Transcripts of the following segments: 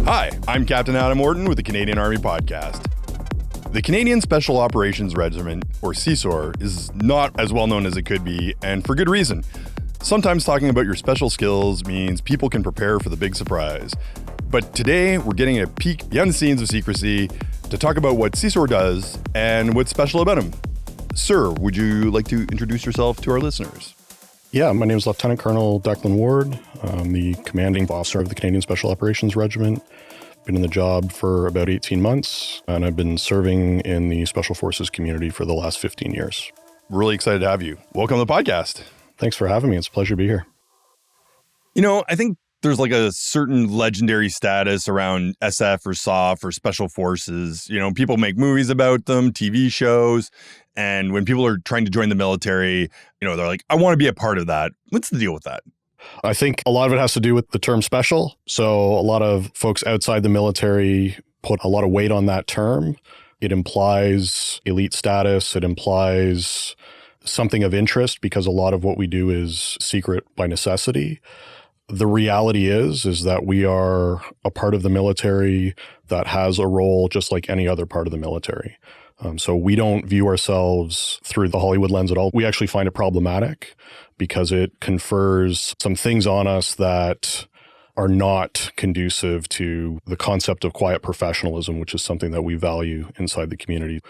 Hi, I'm Captain Adam Orton with the Canadian Army Podcast. The Canadian Special Operations Regiment, or CSOR, is not as well known as it could be, and for good reason. Sometimes talking about your special skills means people can prepare for the big surprise. But today, we're getting a peek behind the scenes of secrecy to talk about what CSOR does and what's special about him. Sir, would you like to introduce yourself to our listeners? Yeah, my name is Lieutenant Colonel Declan Ward. I'm the Commanding Officer of the Canadian Special Operations Regiment. Been in the job for about 18 months, and I've been serving in the Special Forces community for the last 15 years. Really excited to have you. Welcome to the podcast. Thanks for having me. It's a pleasure to be here. You know, I think there's like a certain legendary status around SF or SOF or Special Forces. You know, people make movies about them, TV shows. And when people are trying to join the military, you know, they're like, I want to be a part of that. What's the deal with that? I think a lot of it has to do with the term special. So a lot of folks outside the military put a lot of weight on that term. It implies elite status. It implies something of interest because a lot of what we do is secret by necessity. The reality is that we are a part of the military that has a role just like any other part of the military. So we don't view ourselves through the Hollywood lens at all. We actually find it problematic because it confers some things on us that are not conducive to the concept of quiet professionalism, which is something that we value inside the community.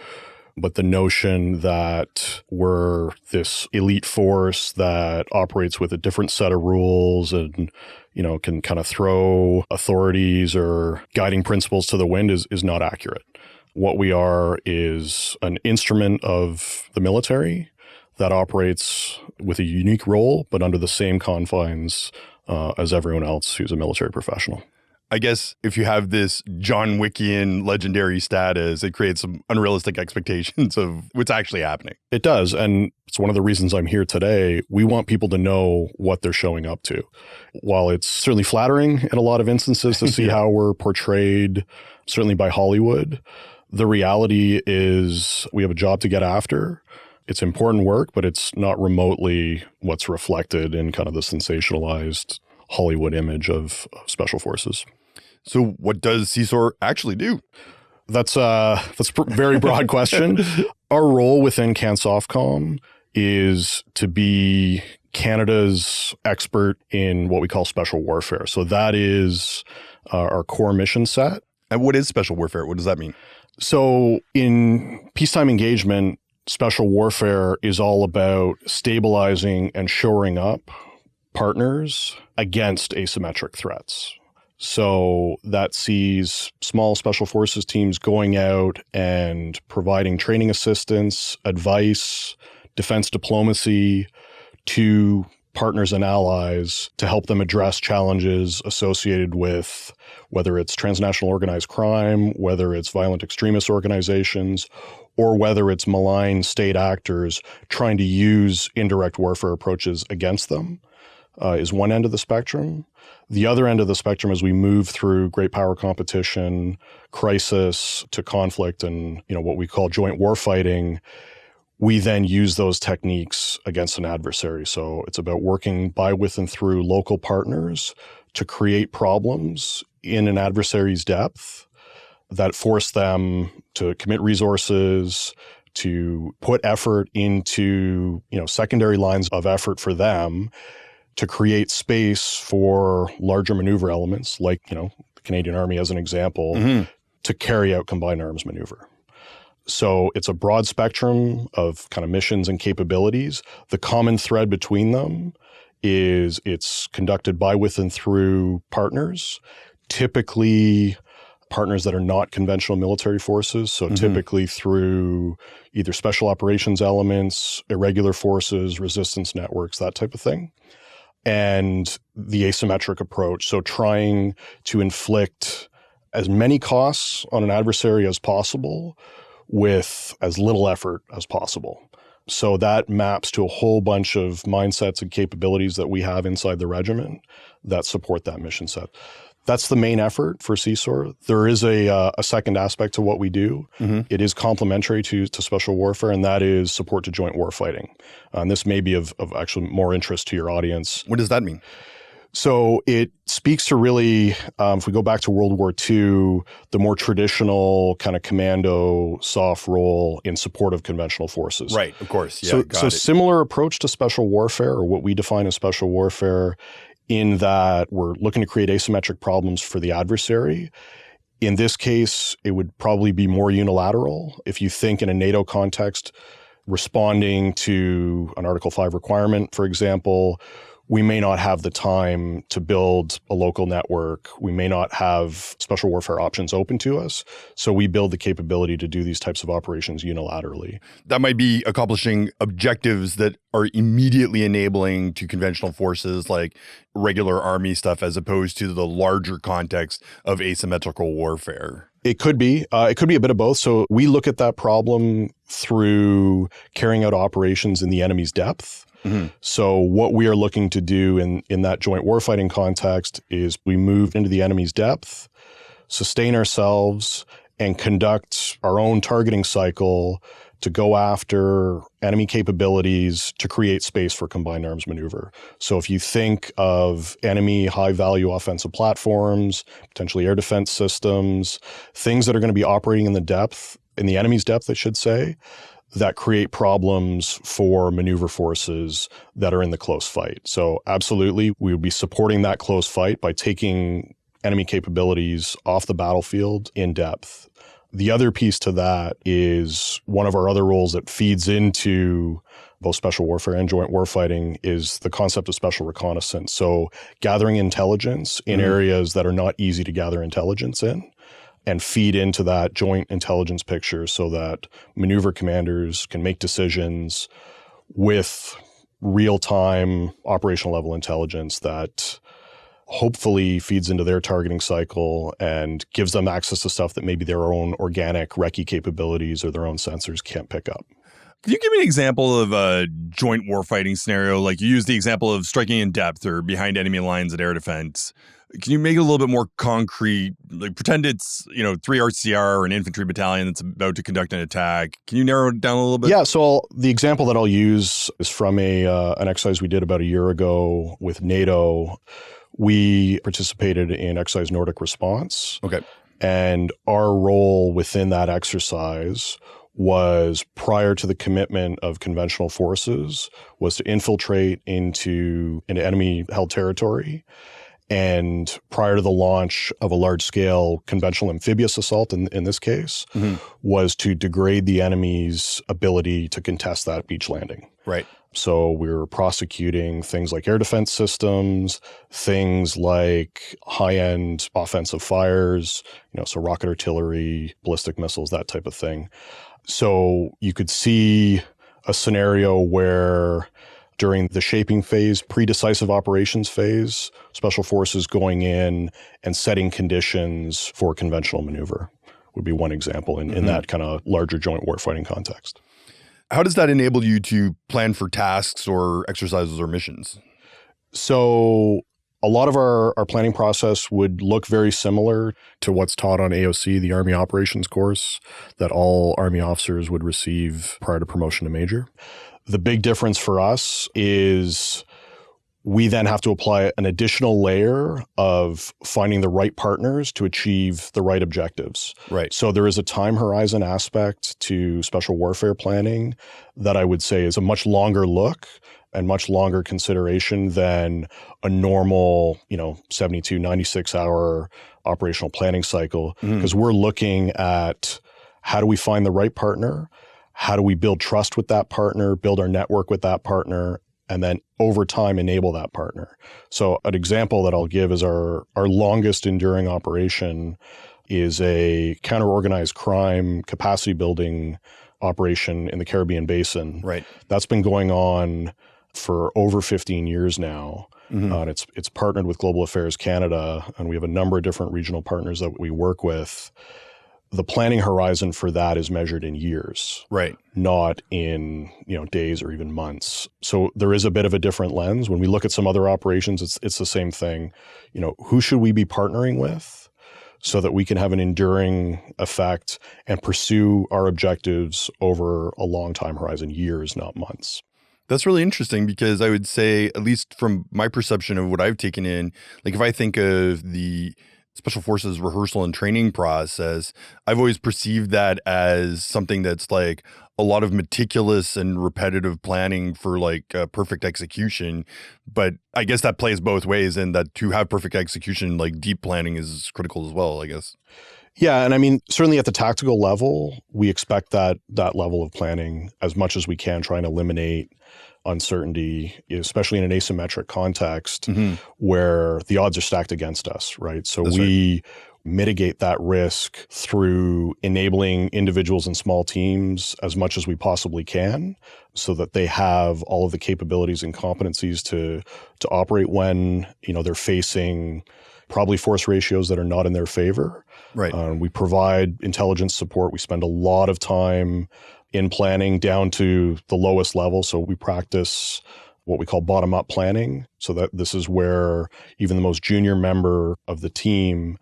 But the notion that we're this elite force that operates with a different set of rules and, you know, can kind of throw authorities or guiding principles to the wind is not accurate. What we are is an instrument of the military that operates with a unique role, but under the same confines as everyone else who's a military professional. I guess if you have this John Wickian legendary status, it creates some unrealistic expectations of what's actually happening. It does. And it's one of the reasons I'm here today. We want people to know what they're showing up to. While it's certainly flattering in a lot of instances to see how we're portrayed, certainly by Hollywood, the reality is we have a job to get after. It's important work, but it's not remotely what's reflected in kind of the sensationalized Hollywood image of special forces. So what does CSOR actually do? That's a very broad question. Our role within CanSOFCOM is to be Canada's expert in what we call special warfare. So that is our core mission set. And what is special warfare? What does that mean? So in peacetime engagement, special warfare is all about stabilizing and shoring up partners against asymmetric threats. So that sees small special forces teams going out and providing training assistance, advice, defense diplomacy to partners and allies to help them address challenges associated with whether it's transnational organized crime, whether it's violent extremist organizations, or whether it's malign state actors trying to use indirect warfare approaches against them. Is one end of the spectrum. The other end of the spectrum, as we move through great power competition, crisis to conflict and, you know, what we call joint warfighting, we then use those techniques against an adversary. So it's about working by, with, and through local partners to create problems in an adversary's depth that force them to commit resources, to put effort into, you know, secondary lines of effort for them, to create space for larger maneuver elements, like, you know, the Canadian Army as an example, to carry out combined arms maneuver. So it's a broad spectrum of kind of missions and capabilities. The common thread between them is it's conducted by, with, and through partners, typically partners that are not conventional military forces. So typically through either special operations elements, irregular forces, resistance networks, that type of thing. And the asymmetric approach. So trying to inflict as many costs on an adversary as possible with as little effort as possible. So that maps to a whole bunch of mindsets and capabilities that we have inside the regiment that support that mission set. That's the main effort for CSOR. There is a second aspect to what we do. It is complementary to special warfare, and that is support to joint warfighting. And this may be of actually more interest to your audience. What does that mean? So it speaks to really, if we go back to World War II, the more traditional kind of commando soft role in support of conventional forces. Right, of course. Yeah, So similar approach to special warfare, or what we define as special warfare, in that we're looking to create asymmetric problems for the adversary. In this case, it would probably be more unilateral. If you think in a NATO context, responding to an Article 5 requirement, for example, we may not have the time to build a local network. We may not have special warfare options open to us. So we build the capability to do these types of operations unilaterally. That might be accomplishing objectives that are immediately enabling to conventional forces like regular army stuff, as opposed to the larger context of asymmetrical warfare. It could be. It could be a bit of both. So we look at that problem through carrying out operations in the enemy's depth. Mm-hmm. So what we are looking to do in that joint warfighting context is we move into the enemy's depth, sustain ourselves, and conduct our own targeting cycle to go after enemy capabilities to create space for combined arms maneuver. So if you think of enemy high-value offensive platforms, potentially air defense systems, things that are going to be operating in the enemy's depth, I should say, that create problems for maneuver forces that are in the close fight. So absolutely, we would be supporting that close fight by taking enemy capabilities off the battlefield in depth. The other piece to that is one of our other roles that feeds into both special warfare and joint warfighting is the concept of special reconnaissance. So gathering intelligence in areas that are not easy to gather intelligence in, and feed into that joint intelligence picture so that maneuver commanders can make decisions with real-time operational level intelligence that hopefully feeds into their targeting cycle and gives them access to stuff that maybe their own organic recce capabilities or their own sensors can't pick up. Can you give me an example of a joint warfighting scenario? Like you used the example of striking in depth or behind enemy lines at air defense. Can you make it a little bit more concrete? Like pretend it's, 3 RCR or an infantry battalion that's about to conduct an attack. Can you narrow it down a little bit? Yeah, so the example that I'll use is from an exercise we did about a year ago with NATO. We participated in exercise Nordic Response. Okay. And our role within that exercise was, prior to the commitment of conventional forces, was to infiltrate into enemy-held territory. And prior to the launch of a large-scale conventional amphibious assault, in this case, was to degrade the enemy's ability to contest that beach landing. Right. So we were prosecuting things like air defense systems, things like high-end offensive fires, so rocket artillery, ballistic missiles, that type of thing. So you could see a scenario where during the shaping phase, pre-decisive operations phase, special forces going in and setting conditions for conventional maneuver would be one example in that kind of larger joint warfighting context. How does that enable you to plan for tasks or exercises or missions? So a lot of our planning process would look very similar to what's taught on AOC, the Army Operations course, that all Army officers would receive prior to promotion to major. The big difference for us is we then have to apply an additional layer of finding the right partners to achieve the right objectives. Right. So there is a time horizon aspect to special warfare planning that I would say is a much longer look and much longer consideration than a normal, 72, 96-hour operational planning cycle, because we're looking at how do we find the right partner, how do we build trust with that partner, build our network with that partner, and then over time enable that partner. So an example that I'll give is our longest enduring operation is a counter-organized crime capacity building operation in the Caribbean Basin. Right. That's been going on for over 15 years now. And it's partnered with Global Affairs Canada, and we have a number of different regional partners that we work with. The planning horizon for that is measured in years, right? Not in days or even months. So there is a bit of a different lens. When we look at some other operations, it's the same thing. Who should we be partnering with so that we can have an enduring effect and pursue our objectives over a long time horizon, years, not months. That's really interesting because I would say, at least from my perception of what I've taken in, like if I think of the Special Forces rehearsal and training process, I've always perceived that as something that's like a lot of meticulous and repetitive planning for like perfect execution. But I guess that plays both ways, and that to have perfect execution, like deep planning is critical as well, I guess. Yeah, and I mean, certainly at the tactical level, we expect that level of planning as much as we can, try and eliminate uncertainty, especially in an asymmetric context where the odds are stacked against us, right? So we mitigate that risk through enabling individuals and small teams as much as we possibly can so that they have all of the capabilities and competencies to operate when, they're facing probably force ratios that are not in their favor. Right. We provide intelligence support. We spend a lot of time in planning down to the lowest level. So we practice what we call bottom-up planning, so that this is where even the most junior member of the team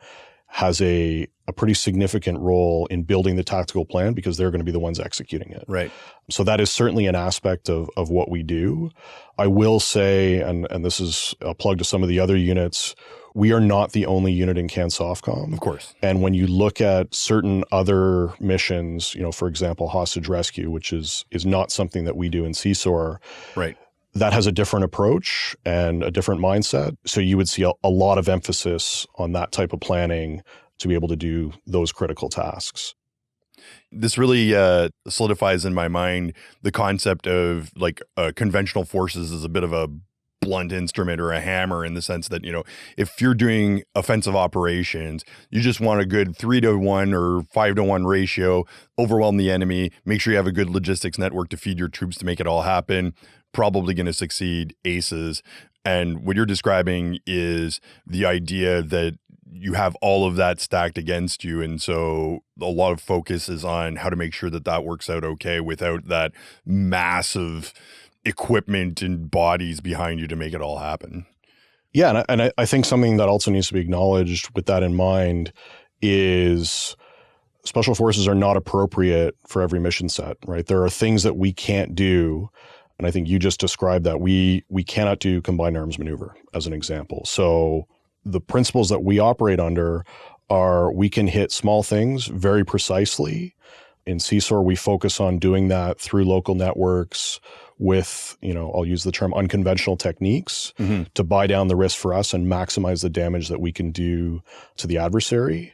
has a pretty significant role in building the tactical plan because they're going to be the ones executing it. Right. So that is certainly an aspect of what we do. I will say, and this is a plug to some of the other units, we are not the only unit in CANSOFCOM. Of course. And when you look at certain other missions, for example, hostage rescue, which is not something that we do in CSOR. Right. That has a different approach and a different mindset. So you would see a lot of emphasis on that type of planning to be able to do those critical tasks. This really solidifies in my mind the concept of like conventional forces as a bit of a blunt instrument or a hammer, in the sense that, if you're doing offensive operations, you just want a good 3-to-1 or 5-to-1 ratio, overwhelm the enemy, make sure you have a good logistics network to feed your troops to make it all happen, probably going to succeed, aces. And what you're describing is the idea that you have all of that stacked against you. And so a lot of focus is on how to make sure that that works out okay without that massive equipment and bodies behind you to make it all happen. Yeah, and I think something that also needs to be acknowledged with that in mind is special forces are not appropriate for every mission set, right? There are things that we can't do, and I think you just described that. We cannot do combined arms maneuver, as an example. So the principles that we operate under are we can hit small things very precisely. In CSOR, we focus on doing that through local networks with, I'll use the term unconventional techniques to buy down the risk for us and maximize the damage that we can do to the adversary.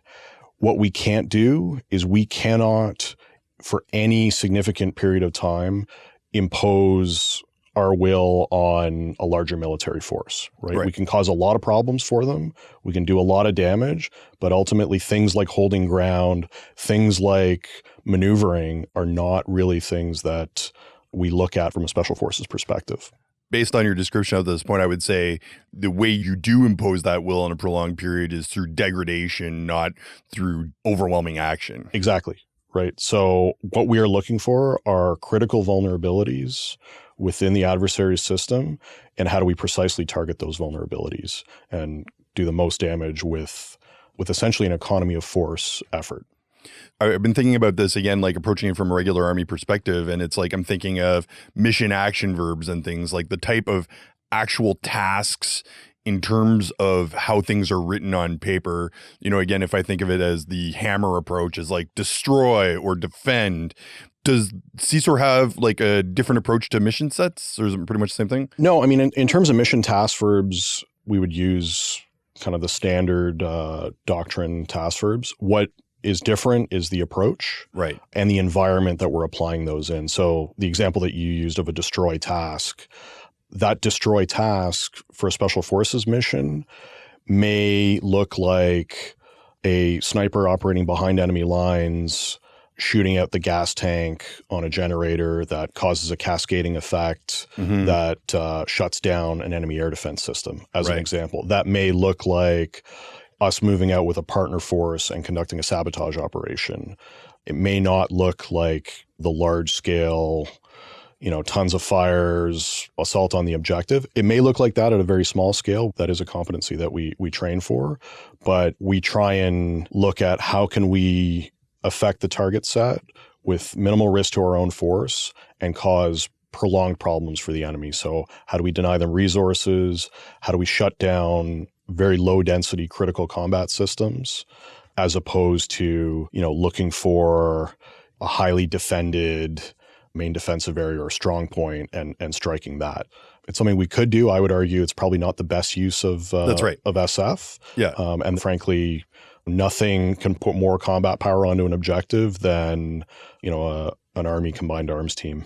What we can't do is we cannot, for any significant period of time, impose our will on a larger military force, right? We can cause a lot of problems for them. We can do a lot of damage, but ultimately things like holding ground, things like maneuvering are not really things that we look at from a special forces perspective. Based on your description at this point, I would say the way you do impose that will on a prolonged period is through degradation, not through overwhelming action. Exactly, right? So what we are looking for are critical vulnerabilities within the adversary's system, and how do we precisely target those vulnerabilities and do the most damage with essentially an economy of force effort. I've been thinking about this again, like approaching it from a regular Army perspective. And it's like, I'm thinking of mission action verbs and things like the type of actual tasks in terms of how things are written on paper. Again, if I think of it as the hammer approach is like destroy or defend, does CSOR have like a different approach to mission sets, or is it pretty much the same thing? No, I mean, in terms of mission task verbs, we would use kind of the standard doctrine task verbs. What is different is the approach, right, and the environment that we're applying those in. So the example that you used of a destroy task, that destroy task for a special forces mission may look like a sniper operating behind enemy lines, shooting out the gas tank on a generator that causes a cascading effect that shuts down an enemy air defense system, as an example. That may look like us moving out with a partner force and conducting a sabotage operation. It may not look like the large scale, tons of fires, assault on the objective. It may look like that at a very small scale. That is a competency that we train for, but we try and look at how can we affect the target set with minimal risk to our own force and cause prolonged problems for the enemy. So how do we deny them resources? How do we shut down very low density critical combat systems, as opposed to, looking for a highly defended main defensive area or strong point and striking that? It's something we could do. I would argue it's probably not the best use of That's right. of SF. Yeah. And frankly, nothing can put more combat power onto an objective than, an Army combined arms team.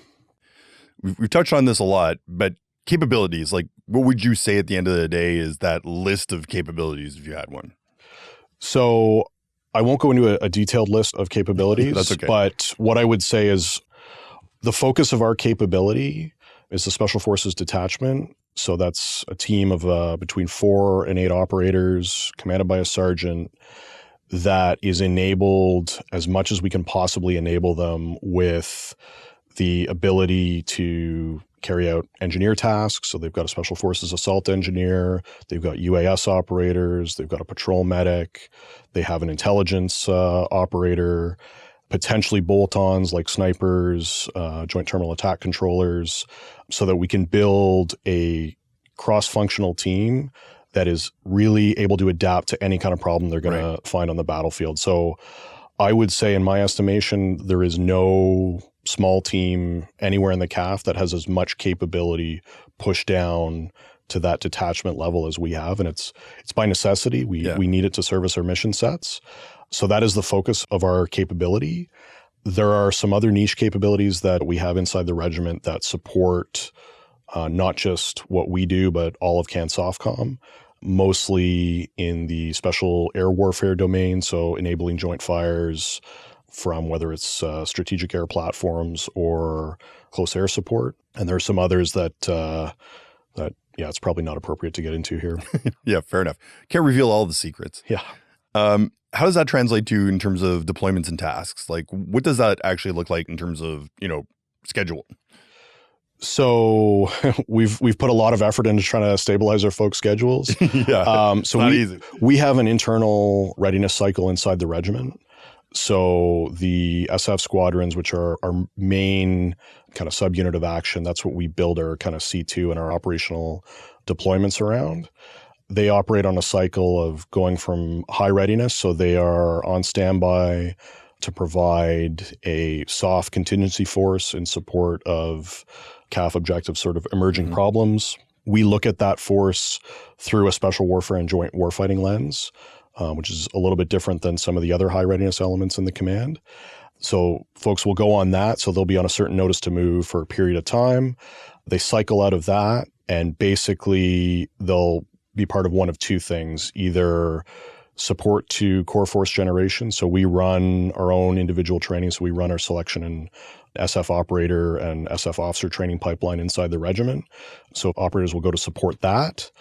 We've touched on this a lot, but capabilities, like what would you say at the end of the day is that list of capabilities if you had one? So I won't go into a detailed list of capabilities. That's okay. But what I would say is the focus of our capability is the Special Forces Detachment. So that's a team of between 4 and 8 operators commanded by a sergeant that is enabled as much as we can possibly enable them with the ability to carry out engineer tasks. So they've got a Special Forces assault engineer, they've got UAS operators, they've got a patrol medic, they have an intelligence operator, potentially bolt-ons like snipers, joint terminal attack controllers, so that we can build a cross-functional team that is really able to adapt to any kind of problem they're going to find on the battlefield. So I would say, in my estimation, there is no small team anywhere in the CAF that has as much capability pushed down to that detachment level as we have. And it's by necessity. We need it to service our mission sets. So that is the focus of our capability. There are some other niche capabilities that we have inside the regiment that support not just what we do, but all of CANSOFCOM, mostly in the special air warfare domain. So enabling joint fires from whether it's strategic air platforms or close air support. And there are some others that it's probably not appropriate to get into here. Yeah, fair enough. Can't reveal all the secrets. Yeah. How does that translate to in terms of deployments and tasks? Like, what does that actually look like in terms of, schedule? So we've put a lot of effort into trying to stabilize our folks' schedules. Yeah, so not easy. We have an internal readiness cycle inside the regiment. So the SF squadrons, which are our main kind of subunit of action, that's what we build our kind of C2 and our operational deployments around. They operate on a cycle of going from high readiness, so they are on standby to provide a soft contingency force in support of CAF objectives, sort of emerging problems. We look at that force through a special warfare and joint warfighting lens, which is a little bit different than some of the other high readiness elements in the command. So folks will go on that. So they'll be on a certain notice to move for a period of time. They cycle out of that, and basically they'll be part of one of two things: either support to core force generation. So we run our own individual training. So we run our selection and SF operator and SF officer training pipeline inside the regiment. So operators will go to support that,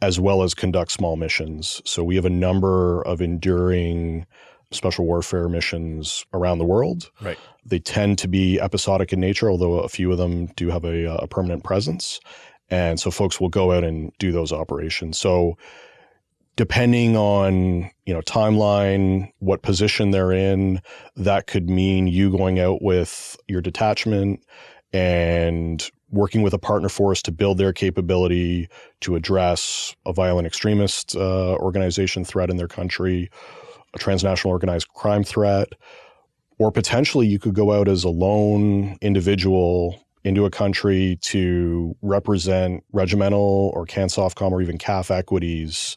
as well as conduct small missions. So we have a number of enduring special warfare missions around the world. Right. They tend to be episodic in nature, although a few of them do have a permanent presence. And so folks will go out and do those operations. So depending on, timeline, what position they're in, that could mean you going out with your detachment and working with a partner force to build their capability to address a violent extremist organization threat in their country, a transnational organized crime threat, or potentially you could go out as a lone individual into a country to represent regimental or CANSOFCOM or even CAF equities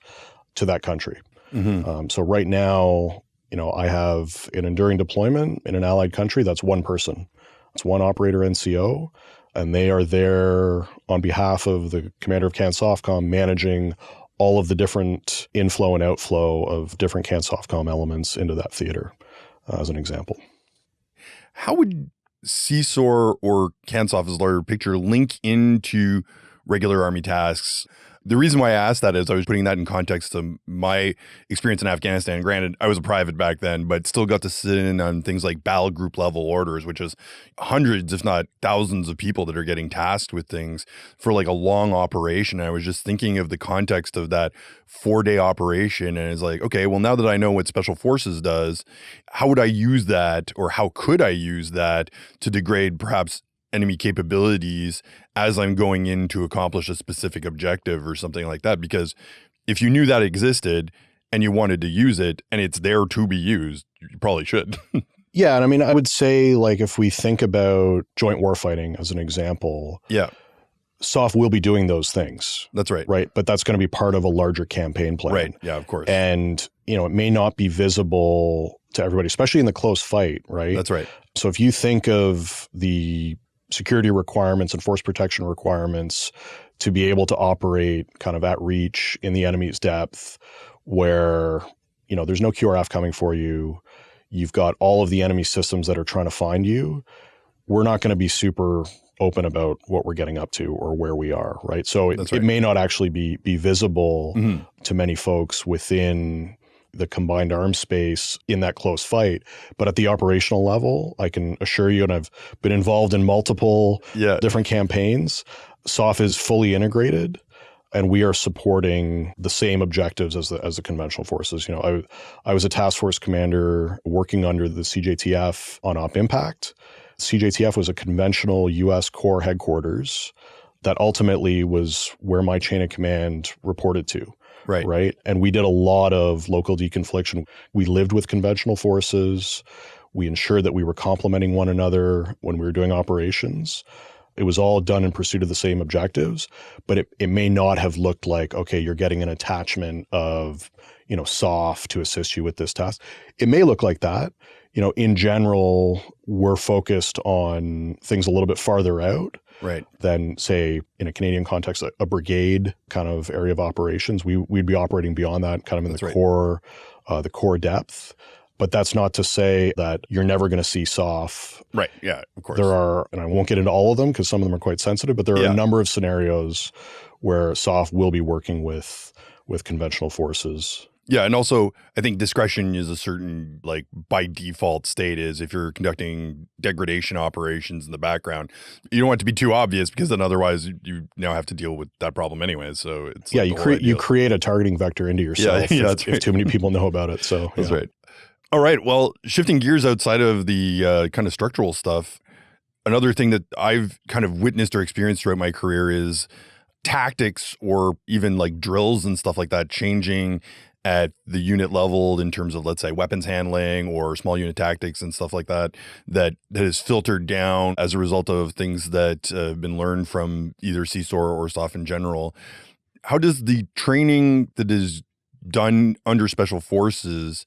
to that country. Mm-hmm. So right now, I have an enduring deployment in an allied country. That's one person. It's one operator NCO, and they are there on behalf of the commander of CANSOFCOM, managing all of the different inflow and outflow of different CANSOFCOM elements into that theater, as an example. How would CSOR or CANSOF, as a larger picture, link into regular Army tasks? The reason why I asked that is I was putting that in context of my experience in Afghanistan. Granted, I was a private back then, but still got to sit in on things like battle group level orders, which is hundreds, if not thousands of people that are getting tasked with things for like a long operation. And I was just thinking of the context of that 4-day operation. And it's like, okay, well, now that I know what Special Forces does, how would I use that, or how could I use that to degrade perhaps enemy capabilities as I'm going in to accomplish a specific objective or something like that. Because if you knew that existed and you wanted to use it and it's there to be used, you probably should. Yeah. And I mean, I would say, like, if we think about joint warfighting as an example, Yeah, SOF will be doing those things. that's right. Right. But that's going to be part of a larger campaign plan. Right. Yeah, of course. And, it may not be visible to everybody, especially in the close fight. Right. That's right. So if you think of the security requirements and force protection requirements to be able to operate kind of at reach in the enemy's depth, where, there's no QRF coming for you, you've got all of the enemy systems that are trying to find you, we're not going to be super open about what we're getting up to or where we are, right? So it may not actually be visible to many folks within the combined arms space in that close fight. But at the operational level, I can assure you, and I've been involved in multiple different campaigns, SOF is fully integrated, and we are supporting the same objectives as the conventional forces. I was a task force commander working under the CJTF on Op Impact. CJTF was a conventional U.S. Corps headquarters that ultimately was where my chain of command reported to. Right. And we did a lot of local deconfliction. We lived with conventional forces. We ensured that we were complementing one another when we were doing operations. It was all done in pursuit of the same objectives, but it may not have looked like, okay, you're getting an attachment of, SOF to assist you with this task. It may look like that. In general, we're focused on things a little bit farther out. Right. Than, say, in a Canadian context, a brigade kind of area of operations. We'd be operating beyond that, kind of in the core depth. But that's not to say that you're never going to see SOF. Right. Yeah, of course. There are, and I won't get into all of them because some of them are quite sensitive, but there are a number of scenarios where SOF will be working with conventional forces. Yeah, and also I think discretion is a certain, like, by default state is if you're conducting degradation operations in the background, you don't want it to be too obvious because then otherwise you now have to deal with that problem anyway. So it's you create a targeting vector into yourself if too many people know about it. So that's right. All right. Well, shifting gears outside of the kind of structural stuff, another thing that I've kind of witnessed or experienced throughout my career is tactics or even like drills and stuff like that changing at the unit level in terms of, let's say, weapons handling or small unit tactics and stuff like that is filtered down as a result of things that have been learned from either CSOR or SOF in general. How does the training that is done under Special Forces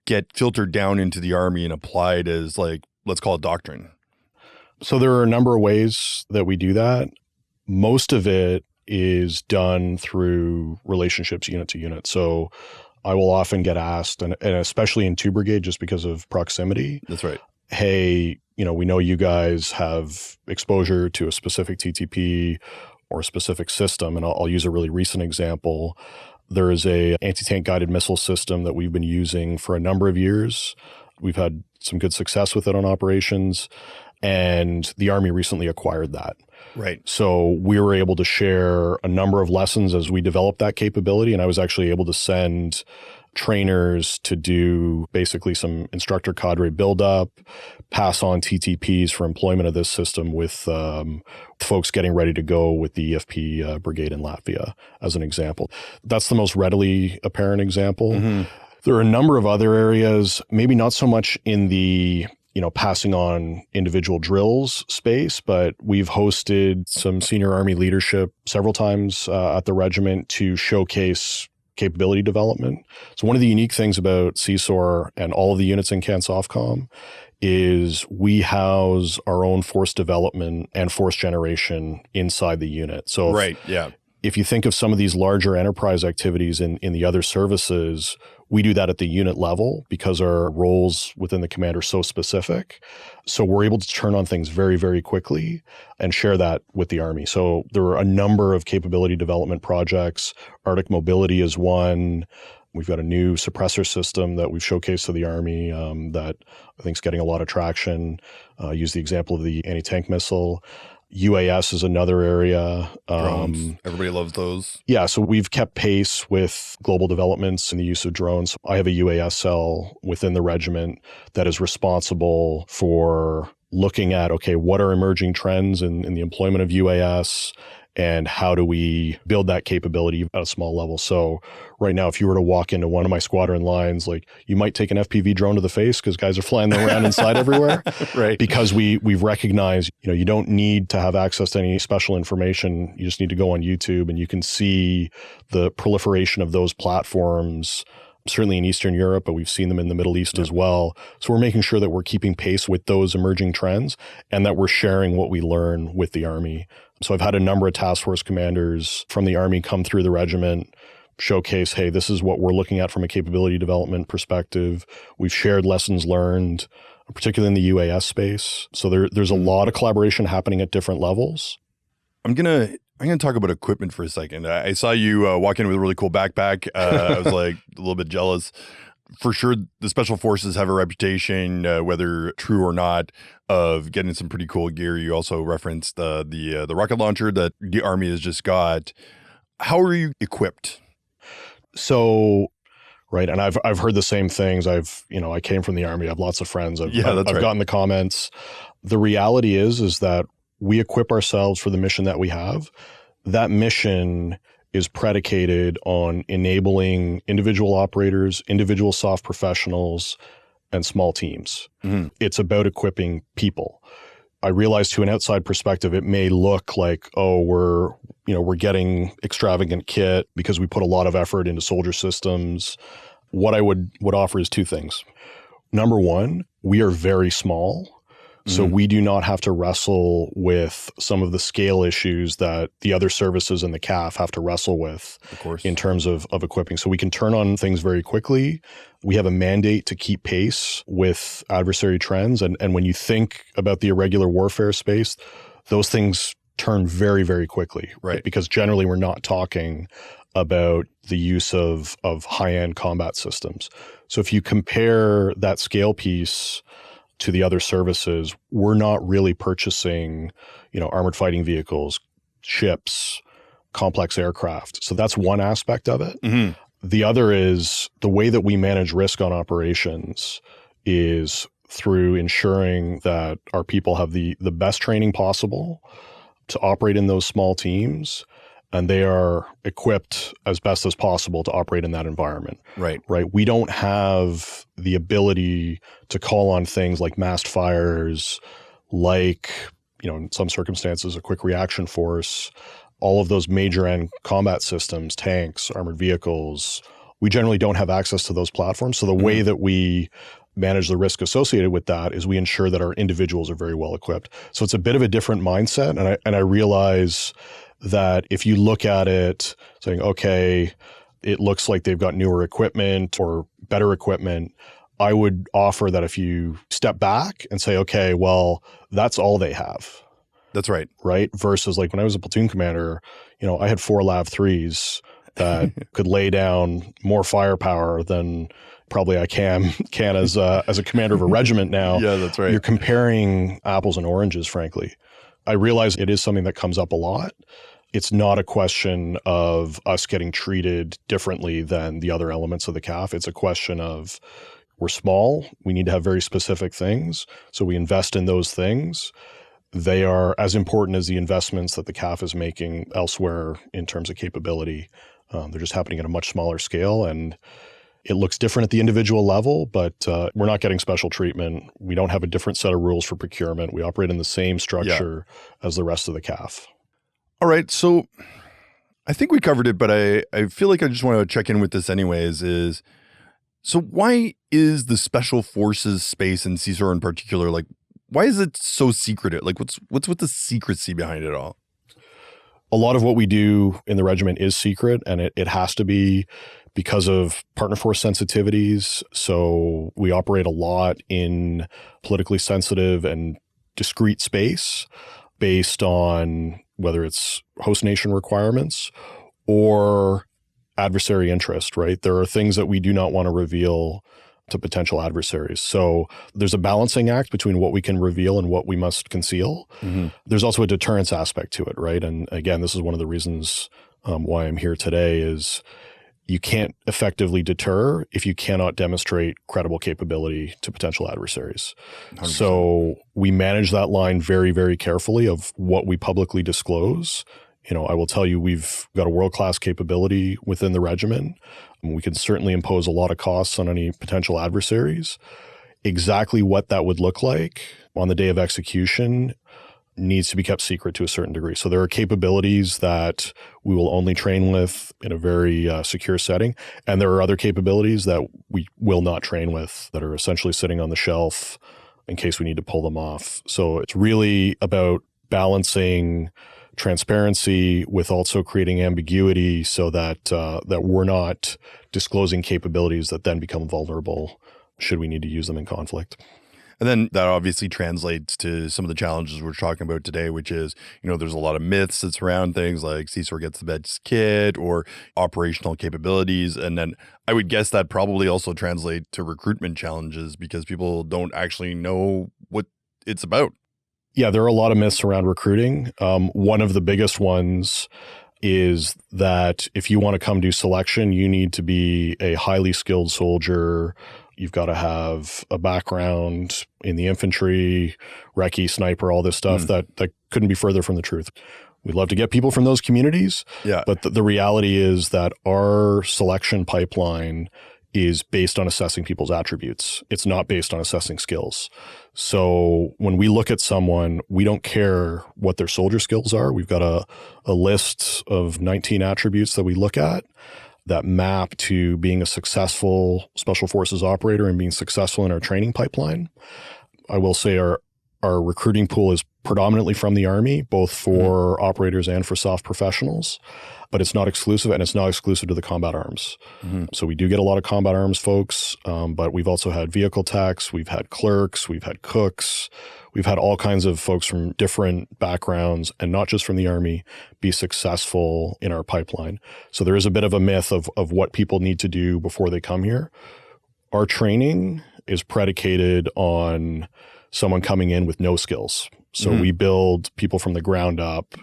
get filtered down into the Army and applied as, like, let's call it doctrine? So there are a number of ways that we do that. Most of it is done through relationships unit to unit. So I will often get asked, and especially in 2 Brigade, just because of proximity. That's right. Hey, we know you guys have exposure to a specific TTP or a specific system. And I'll use a really recent example. There is a anti-tank guided missile system that we've been using for a number of years. We've had some good success with it on operations, and the Army recently acquired that. Right. So we were able to share a number of lessons as we developed that capability. And I was actually able to send trainers to do basically some instructor cadre buildup, pass on TTPs for employment of this system with folks getting ready to go with the EFP brigade in Latvia, as an example. That's the most readily apparent example. Mm-hmm. There are a number of other areas, maybe not so much in the passing on individual drills space, but we've hosted some senior Army leadership several times at the regiment to showcase capability development. So one of the unique things about CSOR and all of the units in CANSOFCOM is we house our own force development and force generation inside the unit. So if you think of some of these larger enterprise activities in the other services, we do that at the unit level because our roles within the command are so specific. So we're able to turn on things very, very quickly and share that with the Army. So there are a number of capability development projects. Arctic Mobility is one. We've got a new suppressor system that we've showcased to the Army that I think is getting a lot of traction. Use the example of the anti-tank missile. UAS is another area. Drones. Everybody loves those. Yeah, so we've kept pace with global developments in the use of drones. I have a UAS cell within the regiment that is responsible for looking at, okay, what are emerging trends in the employment of UAS, and how do we build that capability at a small level? So right now, if you were to walk into one of my squadron lines, like you might take an FPV drone to the face because guys are flying them around inside everywhere. Right. Because we've recognized, you don't need to have access to any special information. You just need to go on YouTube and you can see the proliferation of those platforms, certainly in Eastern Europe, but we've seen them in the Middle East as well. So we're making sure that we're keeping pace with those emerging trends and that we're sharing what we learn with the Army. So I've had a number of task force commanders from the Army come through the regiment, showcase, hey, this is what we're looking at from a capability development perspective. We've shared lessons learned, particularly in the UAS space. So there's a lot of collaboration happening at different levels. I'm gonna talk about equipment for a second. I saw you walk in with a really cool backpack. I was like a little bit jealous. For sure, the Special Forces have a reputation, whether true or not, of getting some pretty cool gear. You also referenced the rocket launcher that the Army has just got. How are you equipped? So, right, and I've heard the same things. I came from the Army. I have lots of friends. I've gotten the comments. The reality is that we equip ourselves for the mission that we have. That mission is predicated on enabling individual operators, individual soft professionals, and small teams. Mm-hmm. It's about equipping people. I realize to an outside perspective, it may look like, we're getting extravagant kit because we put a lot of effort into soldier systems. What I would offer is two things. Number one, we are very small. So we do not have to wrestle with some of the scale issues that the other services in the CAF have to wrestle with, of course, in terms of equipping. So we can turn on things very quickly. We have a mandate to keep pace with adversary trends. And when you think about the irregular warfare space, those things turn very, very quickly, right? Because generally we're not talking about the use of high-end combat systems. So if you compare that scale piece to the other services, we're not really purchasing, armored fighting vehicles, ships, complex aircraft. So that's one aspect of it. Mm-hmm. The other is the way that we manage risk on operations is through ensuring that our people have the best training possible to operate in those small teams, and they are equipped as best as possible to operate in that environment. Right. We don't have the ability to call on things like massed fires, like, in some circumstances, a quick reaction force, all of those major end combat systems, tanks, armored vehicles. We generally don't have access to those platforms. So the way that we manage the risk associated with that is we ensure that our individuals are very well equipped. So it's a bit of a different mindset. And I realize that if you look at it saying, okay, it looks like they've got newer equipment or better equipment, I would offer that if you step back and say, okay, well, that's all they have. That's right. Right? Versus like when I was a platoon commander, I had 4 LAV-3s that could lay down more firepower than probably I can as a commander of a regiment now. Yeah, that's right. You're comparing apples and oranges, frankly. I realize it is something that comes up a lot. It's not a question of us getting treated differently than the other elements of the CAF. It's a question of we're small. We need to have very specific things. So we invest in those things. They are as important as the investments that the CAF is making elsewhere in terms of capability. They're just happening at a much smaller scale, and it looks different at the individual level, but we're not getting special treatment. We don't have a different set of rules for procurement. We operate in the same structure as the rest of the CAF. All right. So I think we covered it, but I feel like I just want to check in with this anyways so why is the Special Forces space and CSOR in particular, like, why is it so secretive? Like, what's with the secrecy behind it all? A lot of what we do in the regiment is secret, and it has to be because of partner force sensitivities. So we operate a lot in politically sensitive and discrete space based on whether it's host nation requirements or adversary interest, right? There are things that we do not want to reveal to potential adversaries. So there's a balancing act between what we can reveal and what we must conceal. Mm-hmm. There's also a deterrence aspect to it, right? And again, this is one of the reasons why I'm here today is you can't effectively deter if you cannot demonstrate credible capability to potential adversaries. 100%. So we manage that line very, very carefully of what we publicly disclose. I will tell you, we've got a world-class capability within the regiment. We can certainly impose a lot of costs on any potential adversaries. Exactly what that would look like on the day of execution needs to be kept secret to a certain degree. So there are capabilities that we will only train with in a very secure setting. And there are other capabilities that we will not train with that are essentially sitting on the shelf in case we need to pull them off. So it's really about balancing transparency with also creating ambiguity so that that we're not disclosing capabilities that then become vulnerable should we need to use them in conflict. And then that obviously translates to some of the challenges we're talking about today, which is, there's a lot of myths that surround things like CSOR gets the best kit or operational capabilities. And then I would guess that probably also translates to recruitment challenges because people don't actually know what it's about. Yeah, there are a lot of myths around recruiting. One of the biggest ones is that if you want to come do selection, you need to be a highly skilled soldier. You've got to have a background in the infantry, recce, sniper, all this stuff that couldn't be further from the truth. We'd love to get people from those communities, but the reality is that our selection pipeline is based on assessing people's attributes. It's not based on assessing skills. So when we look at someone, we don't care what their soldier skills are. We've got a list of 19 attributes that we look at that map to being a successful Special Forces operator and being successful in our training pipeline. I will say our recruiting pool is predominantly from the Army, both for operators and for soft professionals, but it's not exclusive, and it's not exclusive to the combat arms. So we do get a lot of combat arms folks, but we've also had vehicle techs, we've had clerks, we've had cooks, we've had all kinds of folks from different backgrounds and not just from the Army be successful in our pipeline. So there is a bit of a myth of what people need to do before they come here. Our training is predicated on someone coming in with no skills. So we build people from the ground up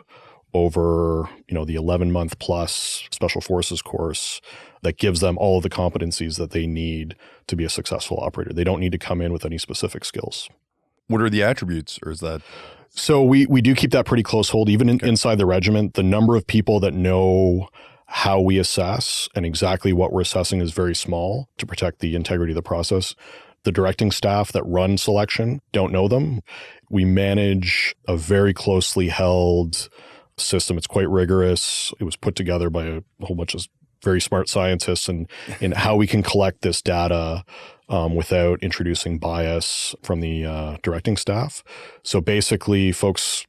over, the 11-month plus Special Forces course that gives them all of the competencies that they need to be a successful operator. They don't need to come in with any specific skills. What are the attributes, or is that? So we do keep that pretty close hold. Even inside the regiment, the number of people that know how we assess and exactly what we're assessing is very small to protect the integrity of the process. The directing staff that run selection don't know them. We manage a very closely held system. It's quite rigorous. It was put together by a whole bunch of very smart scientists in how we can collect this data without introducing bias from the directing staff. So basically, folks,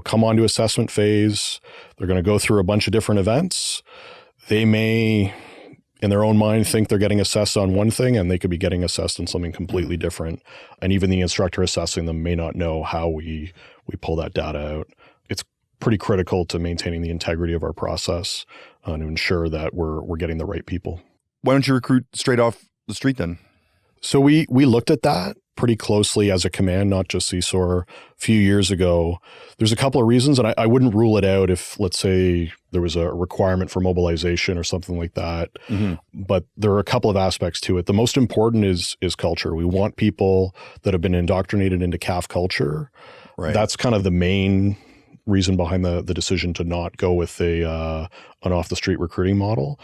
come onto assessment phase. They're going to go through a bunch of different events. They may, in their own mind, think they're getting assessed on one thing, and they could be getting assessed on something completely different. And even the instructor assessing them may not know how we pull that data out. It's pretty critical to maintaining the integrity of our process to ensure that we're getting the right people. Why don't you recruit straight off the street then? So we looked at that pretty closely as a command, not just CSOR, a few years ago. There's a couple of reasons, and I wouldn't rule it out if, let's say, there was a requirement for mobilization or something like that. But there are a couple of aspects to it. The most important is culture. We want people that have been indoctrinated into CAF culture. Right. That's kind of the main reason behind the decision to not go with an off-the-street recruiting model.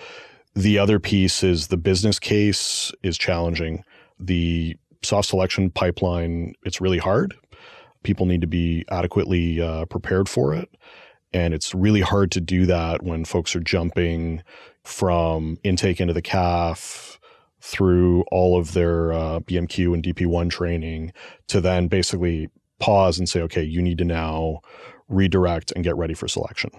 The other piece is the business case is challenging. The soft selection pipeline, it's really hard. People need to be adequately prepared for it. And it's really hard to do that when folks are jumping from intake into the CAF through all of their BMQ and DP1 training to then basically pause and say, okay, you need to now redirect and get ready for selection.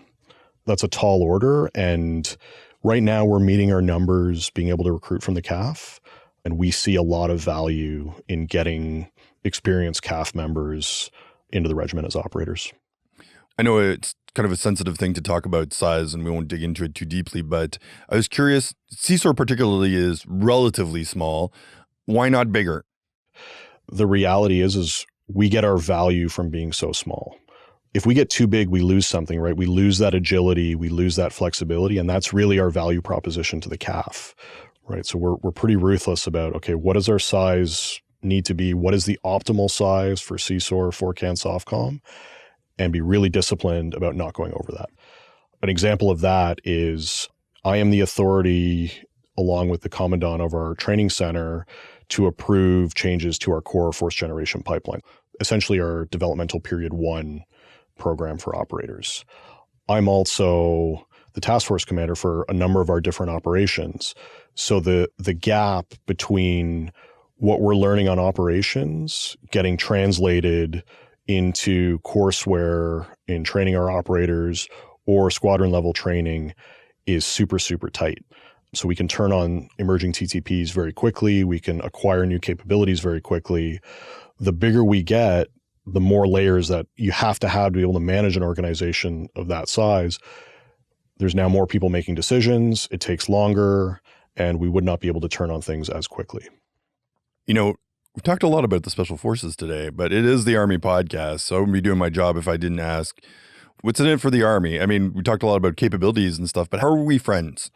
That's a tall order. And right now we're meeting our numbers being able to recruit from the CAF. And we see a lot of value in getting experienced CAF members into the regiment as operators. I know it's kind of a sensitive thing to talk about size, and we won't dig into it too deeply, but I was curious, CSOR particularly is relatively small. Why not bigger? The reality is we get our value from being so small. if we get too big, we lose something, right? We lose that agility, we lose that flexibility, and that's really our value proposition to the CAF, right? So we're pretty ruthless about, okay, what does our size need to be? What is the optimal size for CSOR, FORCAN, SOFCOM? And be really disciplined about not going over that. An example of that is I am the authority, along with the commandant of our training center, to approve changes to our core force generation pipeline, essentially our developmental period 1 program for operators. I'm also the task force commander for a number of our different operations. So the gap between what we're learning on operations getting translated into courseware in training our operators or squadron level training is super, super tight. So we can turn on emerging TTPs very quickly. We can acquire new capabilities very quickly. The bigger we get, the more layers that you have to be able to manage an organization of that size. There's now more people making decisions. It takes longer, and we would not be able to turn on things as quickly. You know, we've talked a lot about the Special Forces today, but it is the Army podcast, so I wouldn't be doing my job if I didn't ask, what's in it for the Army? I mean, we talked a lot about capabilities and stuff, but how are we friends?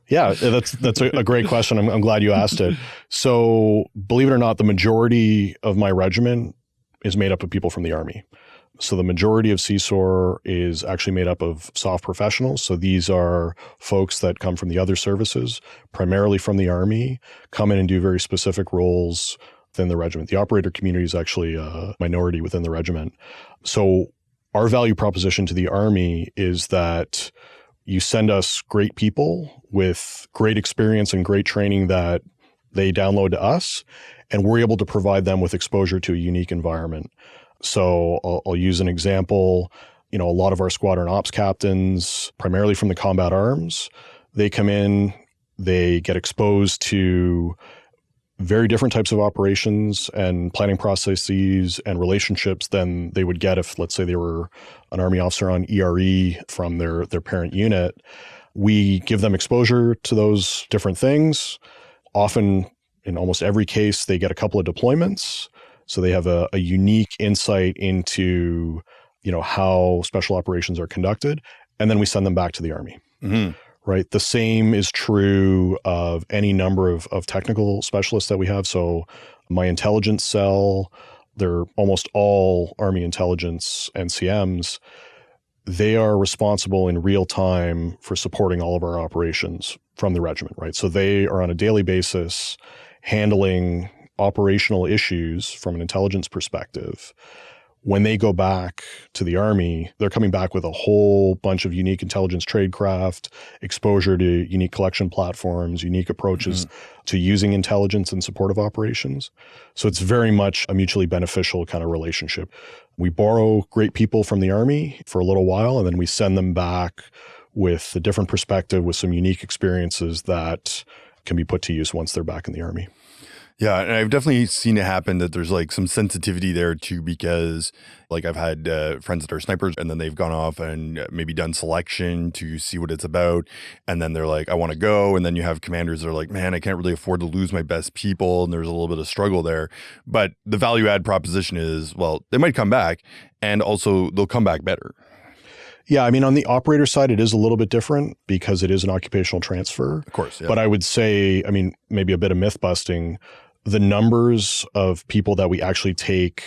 Yeah, that's a great question. I'm glad you asked it. So believe it or not, the majority of my regiment is made up of people from the Army. So the majority of CSOR is actually made up of SOF professionals. So these are folks that come from the other services, primarily from the Army, come in and do very specific roles within the regiment. The operator community is actually a minority within the regiment. So our value proposition to the Army is that you send us great people with great experience and great training that they download to us, and we're able to provide them with exposure to a unique environment. So I'll use an example. A lot of our squadron ops captains, primarily from the combat arms, they come in, they get exposed to very different types of operations and planning processes and relationships than they would get if, let's say, they were an Army officer on ERE from their parent unit. We give them exposure to those different things. Often, in almost every case, they get a couple of deployments. So they have a unique insight into, how special operations are conducted. And then we send them back to the Army. Mm-hmm. Right. The same is true of any number of technical specialists that we have. So my intelligence cell, they're almost all Army intelligence NCMs. They are responsible in real time for supporting all of our operations from the regiment, right? So they are on a daily basis handling operational issues from an intelligence perspective. When they go back to the Army, they're coming back with a whole bunch of unique intelligence tradecraft, exposure to unique collection platforms, unique approaches to using intelligence in support of operations. So it's very much a mutually beneficial kind of relationship. We borrow great people from the Army for a little while, and then we send them back with a different perspective, with some unique experiences that can be put to use once they're back in the Army. Yeah, and I've definitely seen it happen that there's like some sensitivity there too, because like I've had friends that are snipers, and then they've gone off and maybe done selection to see what it's about. And then they're like, I want to go. And then you have commanders that are like, man, I can't really afford to lose my best people. And there's a little bit of struggle there. But the value add proposition is, well, they might come back, and also they'll come back better. Yeah, I mean, on the operator side, it is a little bit different because it is an occupational transfer. Of course, yeah. But I would say, I mean, maybe a bit of myth busting. The numbers of people that we actually take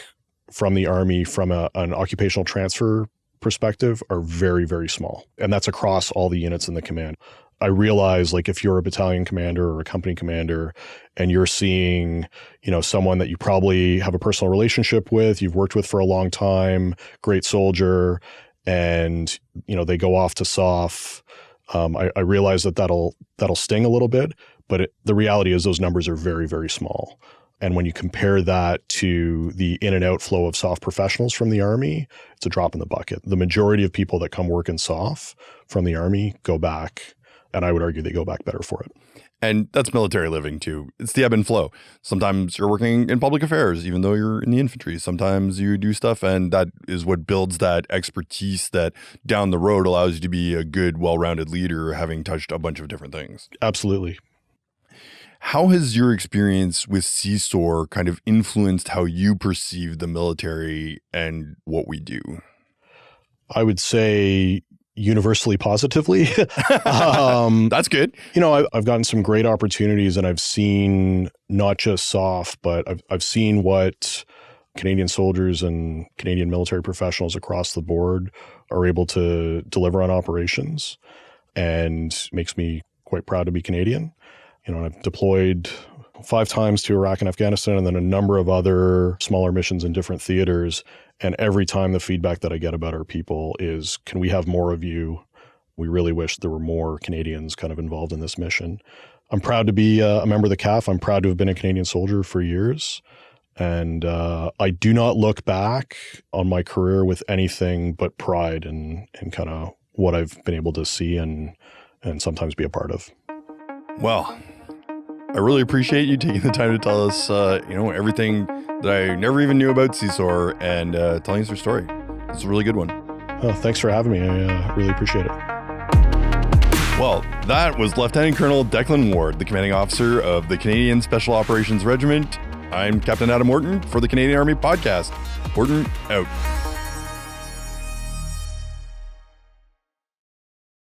from the Army from an occupational transfer perspective are very, very small. And that's across all the units in the command. I realize, like, if you're a battalion commander or a company commander and you're seeing, someone that you probably have a personal relationship with, you've worked with for a long time, great soldier, and, they go off to SOF, I realize that'll sting a little bit. But the reality is those numbers are very, very small. And when you compare that to the in and out flow of SOF professionals from the Army, it's a drop in the bucket. The majority of people that come work in SOF from the Army go back, and I would argue they go back better for it. And that's military living too. It's the ebb and flow. Sometimes you're working in public affairs, even though you're in the infantry. Sometimes you do stuff, and that is what builds that expertise that down the road allows you to be a good, well-rounded leader, having touched a bunch of different things. Absolutely. How has your experience with CSOR kind of influenced how you perceive the military and what we do? I would say universally positively. That's good. I've gotten some great opportunities, and I've seen not just SOF, but I've seen what Canadian soldiers and Canadian military professionals across the board are able to deliver on operations, and makes me quite proud to be Canadian. I've deployed 5 times to Iraq and Afghanistan, and then a number of other smaller missions in different theaters. And every time the feedback that I get about our people is, can we have more of you? We really wish there were more Canadians kind of involved in this mission. I'm proud to be a member of the CAF. I'm proud to have been a Canadian soldier for years. And I do not look back on my career with anything but pride and kind of what I've been able to see and sometimes be a part of. Well, I really appreciate you taking the time to tell us, everything that I never even knew about CSOR and telling us your story. It's a really good one. Oh, thanks for having me. I really appreciate it. Well, that was Lieutenant Colonel Declan Ward, the Commanding Officer of the Canadian Special Operations Regiment. I'm Captain Adam Orton for the Canadian Army Podcast. Orton out.